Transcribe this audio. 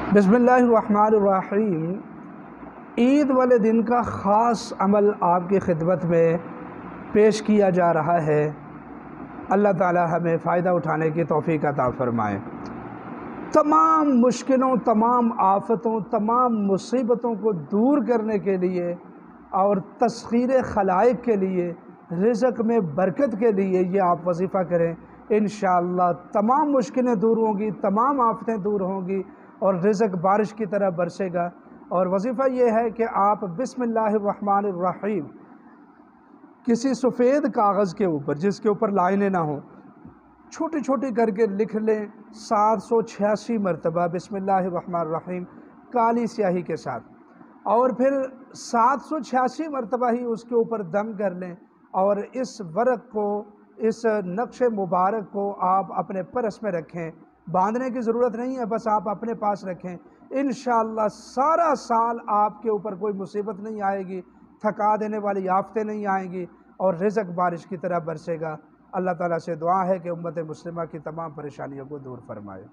बिस्मिल्लाहिर्रहमानिर्रहीम। ईद वाले दिन का ख़ास अमल आपकी खिदमत में पेश किया जा रहा है। अल्लाह ताला हमें फ़ायदा उठाने की तौफ़ीक़ अता फ़रमाए। तमाम मुश्किलों, तमाम आफ़तों, तमाम मुसीबतों को दूर करने के लिए और तस्ख़ीर खलाइक़ के लिए, रिज़्क़ में बरकत के लिए ये आप वज़ीफ़ा करें। इंशाअल्लाह तमाम मुश्किलें दूर होंगी, तमाम आफ़तें दूर होंगी और रिज़्क़ बारिश की तरह बरसेगा। और वज़ीफ़ा ये है कि आप बिस्मिल्लाहिर्रहमानिर्रहीम किसी सफ़ेद कागज़ के ऊपर, जिसके ऊपर लाइनें ना हों, छोटी छोटी करके लिख लें 786 मरतबा बिस्मिल्लाहिर्रहमानिर्रहीम काली स्याही के साथ, और फिर 786 मरतबा ही उसके ऊपर दम कर लें। और इस वर्क़ को, इस नक्श मुबारक को आप अपने पर्स में रखें। बांधने की ज़रूरत नहीं है, बस आप अपने पास रखें। इंशाअल्लाह सारा साल आपके ऊपर कोई मुसीबत नहीं आएगी, थका देने वाली आफ़तें नहीं आएंगी और रिज़्क़ बारिश की तरह बरसेगा। अल्लाह ताला से दुआ है कि उम्मत मुस्लिमा की तमाम परेशानियों को दूर फरमाए।